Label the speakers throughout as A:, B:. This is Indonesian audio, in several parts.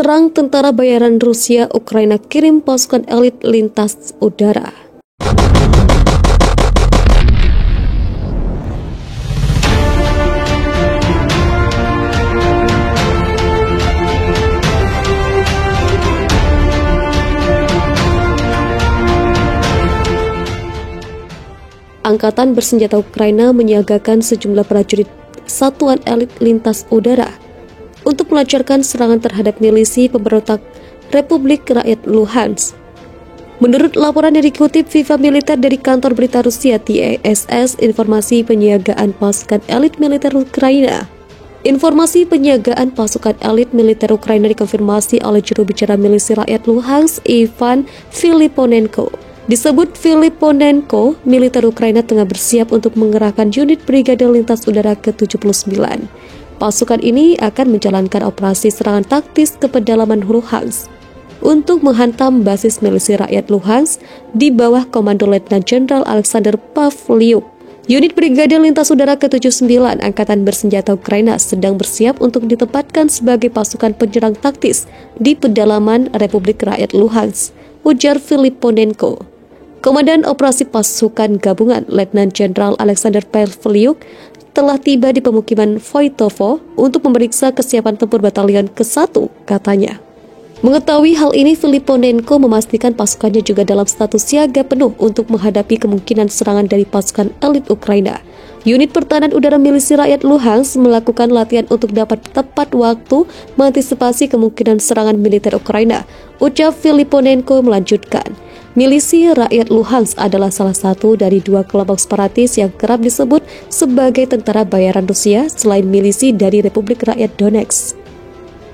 A: Serang tentara bayaran Rusia, Ukraina kirim pasukan elit lintas udara. Angkatan bersenjata Ukraina menyiagakan sejumlah prajurit satuan elit lintas udara untuk melancarkan serangan terhadap milisi pemberontak Republik Rakyat Luhansk. Menurut laporan yang dikutip Viva Militer dari kantor berita Rusia TASS, informasi penyiagaan pasukan elit militer Ukraina. Informasi penyiagaan pasukan elit militer Ukraina dikonfirmasi oleh juru bicara milisi rakyat Luhansk, Ivan Filiponenko. Disebut Filiponenko, militer Ukraina tengah bersiap untuk mengerahkan unit Brigade Lintas Udara ke-79. Pasukan ini akan menjalankan operasi serangan taktis ke pedalaman Luhansk untuk menghantam basis milisi rakyat Luhansk di bawah komando Letnan Jenderal Alexander Pavliuk. Unit Brigade Lintas Udara ke-79 Angkatan Bersenjata Ukraina sedang bersiap untuk ditempatkan sebagai pasukan penyerang taktis di pedalaman Republik Rakyat Luhansk, ujar Filiponenko. Komandan Operasi Pasukan Gabungan Letnan Jenderal Alexander Pavliuk telah tiba di pemukiman Voitovo untuk memeriksa kesiapan tempur batalion ke-1, katanya. Mengetahui hal ini, Filiponenko memastikan pasukannya juga dalam status siaga penuh untuk menghadapi kemungkinan serangan dari pasukan elit Ukraina. Unit pertahanan udara milisi rakyat Luhansk melakukan latihan untuk dapat tepat waktu mengantisipasi kemungkinan serangan militer Ukraina, ucap Filiponenko melanjutkan. Milisi rakyat Luhansk adalah salah satu dari dua kelompok separatis yang kerap disebut sebagai tentara bayaran Rusia selain milisi dari Republik Rakyat Donetsk.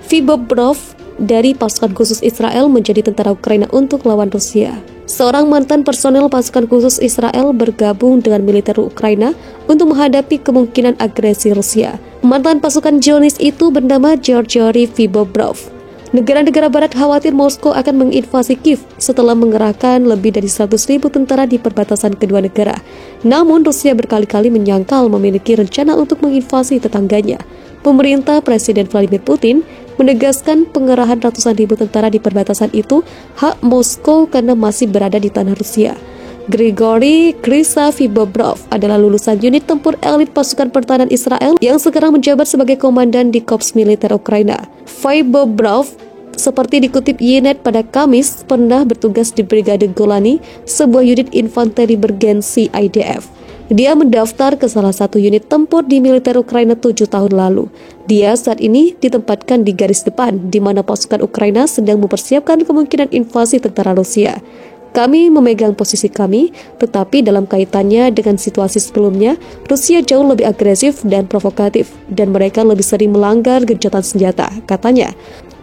A: Vybobrov dari pasukan khusus Israel menjadi tentara Ukraina untuk lawan Rusia. Seorang mantan personel pasukan khusus Israel bergabung dengan militer Ukraina untuk menghadapi kemungkinan agresi Rusia. Mantan pasukan Zionis itu bernama Georgy Vybobrov. Negara-negara barat khawatir Moskow akan menginvasi Kiev setelah mengerahkan lebih dari 100.000 tentara di perbatasan kedua negara. Namun Rusia berkali-kali menyangkal memiliki rencana untuk menginvasi tetangganya. Pemerintah Presiden Vladimir Putin menegaskan pengerahan ratusan ribu tentara di perbatasan itu hak Moskow karena masih berada di tanah Rusia. Grigory Vybobrov adalah lulusan unit tempur elit pasukan pertahanan Israel yang sekarang menjabat sebagai komandan di Korps Militer Ukraina. Vybobrov, seperti dikutip Ynet pada Kamis, pernah bertugas di Brigade Golani, sebuah unit infanteri bergensi IDF. Dia mendaftar ke salah satu unit tempur di militer Ukraina 7 tahun lalu. Dia saat ini ditempatkan di garis depan, di mana pasukan Ukraina sedang mempersiapkan kemungkinan invasi tentara Rusia. Kami memegang posisi kami, tetapi dalam kaitannya dengan situasi sebelumnya, Rusia jauh lebih agresif dan provokatif, dan mereka lebih sering melanggar gencatan senjata, katanya.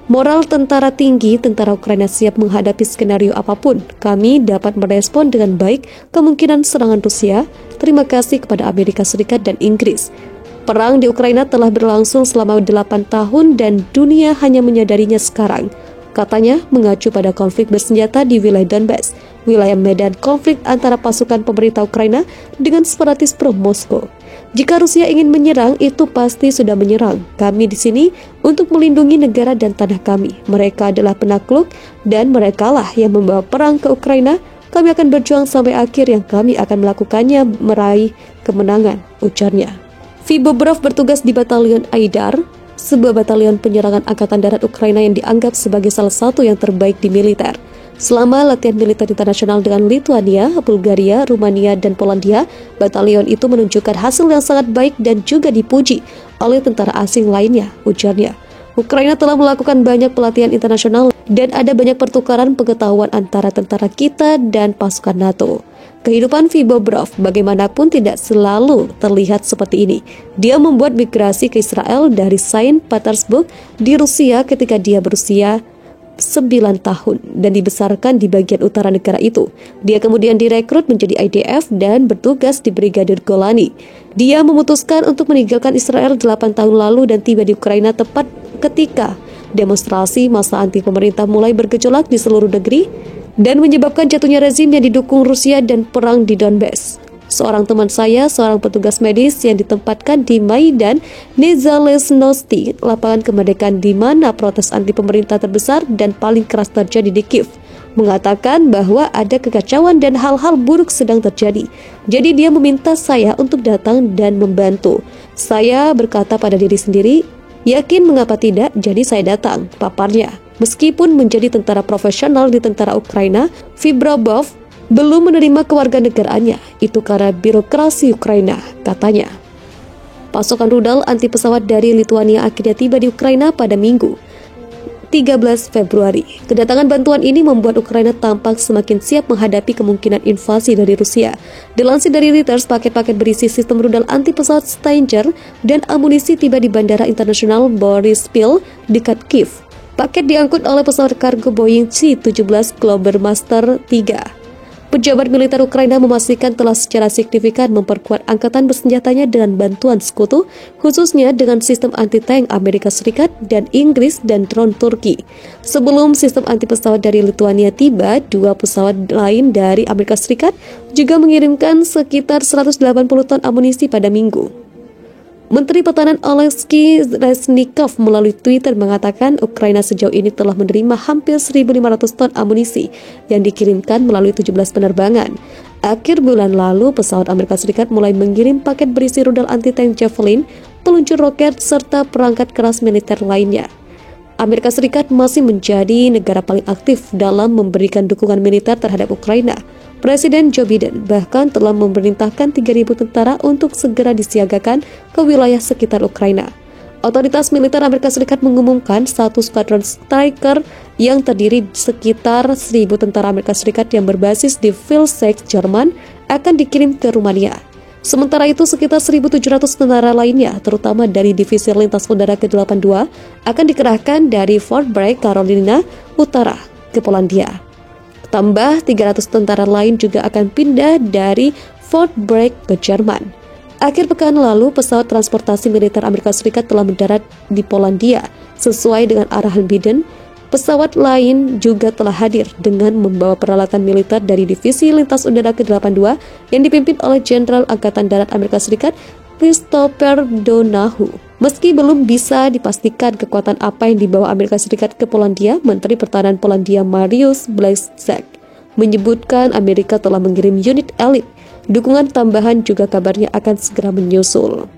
A: Moral tentara tinggi, tentara Ukraina siap menghadapi skenario apapun. Kami dapat merespon dengan baik kemungkinan serangan Rusia. Terima kasih kepada Amerika Serikat dan Inggris. Perang di Ukraina telah berlangsung selama 8 tahun dan dunia hanya menyadarinya sekarang, katanya mengacu pada konflik bersenjata di wilayah Donbas, wilayah medan konflik antara pasukan pemerintah Ukraina dengan separatis pro-Moskow. Jika Rusia ingin menyerang, itu pasti sudah menyerang. Kami di sini untuk melindungi negara dan tanah kami. Mereka adalah penakluk dan merekalah yang membawa perang ke Ukraina. Kami akan berjuang sampai akhir yang kami akan melakukannya meraih kemenangan, ujarnya. Vybobrov bertugas di Batalion Aidar, sebuah batalion penyerangan Angkatan Darat Ukraina yang dianggap sebagai salah satu yang terbaik di militer. Selama latihan militer internasional dengan Lituania, Bulgaria, Rumania, dan Polandia, batalion itu menunjukkan hasil yang sangat baik dan juga dipuji oleh tentara asing lainnya, ujarnya. Ukraina telah melakukan banyak pelatihan internasional dan ada banyak pertukaran pengetahuan antara tentara kita dan pasukan NATO. Kehidupan Vybobrov bagaimanapun tidak selalu terlihat seperti ini. Dia membuat migrasi ke Israel dari Saint Petersburg di Rusia ketika dia berusia 9 tahun dan dibesarkan di bagian utara negara itu. Dia kemudian direkrut menjadi IDF dan bertugas di Brigade Golani. Dia memutuskan untuk meninggalkan Israel 8 tahun lalu dan tiba di Ukraina tepat ketika demonstrasi massa anti pemerintah mulai bergejolak di seluruh negeri dan menyebabkan jatuhnya rezim yang didukung Rusia dan perang di Donbas. Seorang teman saya, seorang petugas medis yang ditempatkan di Maidan Nezalezhnosti, lapangan kemerdekaan di mana protes anti pemerintah terbesar dan paling keras terjadi di Kiev, mengatakan bahwa ada kekacauan dan hal-hal buruk sedang terjadi. Jadi dia meminta saya untuk datang dan membantu. Saya berkata pada diri sendiri, yakin mengapa tidak, jadi saya datang, paparnya. Meskipun menjadi tentara profesional di tentara Ukraina, Fibrobov belum menerima kewarganegaraannya. Itu karena birokrasi Ukraina, katanya. Pasokan rudal anti pesawat dari Lituania akhirnya tiba di Ukraina pada Minggu, 13 Februari. Kedatangan bantuan ini membuat Ukraina tampak semakin siap menghadapi kemungkinan invasi dari Rusia. Dilansir dari Reuters, paket-paket berisi sistem rudal anti pesawat Stinger dan amunisi tiba di Bandara Internasional Boryspil dekat Kiev. Paket diangkut oleh pesawat kargo Boeing C-17 Globemaster III. Pejabat militer Ukraina memastikan telah secara signifikan memperkuat angkatan bersenjatanya dengan bantuan sekutu, khususnya dengan sistem anti-tank Amerika Serikat dan Inggris dan drone Turki. Sebelum sistem anti-pesawat dari Lituania tiba, 2 pesawat lain dari Amerika Serikat juga mengirimkan sekitar 180 ton amunisi pada Minggu. Menteri Pertahanan Oleksiy Reznikov melalui Twitter mengatakan Ukraina sejauh ini telah menerima hampir 1.500 ton amunisi yang dikirimkan melalui 17 penerbangan. Akhir bulan lalu, pesawat Amerika Serikat mulai mengirim paket berisi rudal anti-tank Javelin, peluncur roket, serta perangkat keras militer lainnya. Amerika Serikat masih menjadi negara paling aktif dalam memberikan dukungan militer terhadap Ukraina. Presiden Joe Biden bahkan telah memerintahkan 3.000 tentara untuk segera disiagakan ke wilayah sekitar Ukraina. Otoritas militer Amerika Serikat mengumumkan satu skuadron striker yang terdiri sekitar 1.000 tentara Amerika Serikat yang berbasis di Vilseck, Jerman akan dikirim ke Rumania. Sementara itu, sekitar 1.700 tentara lainnya, terutama dari Divisi Lintas Udara ke-82, akan dikerahkan dari Fort Bragg, Carolina Utara ke Polandia. Tambah 300 tentara lain juga akan pindah dari Fort Bragg ke Jerman. Akhir pekan lalu, pesawat transportasi militer Amerika Serikat telah mendarat di Polandia. Sesuai dengan arahan Biden, pesawat lain juga telah hadir dengan membawa peralatan militer dari Divisi Lintas Udara ke-82 yang dipimpin oleh Jenderal Angkatan Darat Amerika Serikat Christopher Donahu. Meski belum bisa dipastikan kekuatan apa yang dibawa Amerika Serikat ke Polandia, Menteri Pertahanan Polandia Mariusz Błaszczak menyebutkan Amerika telah mengirim unit elit. Dukungan tambahan juga kabarnya akan segera menyusul.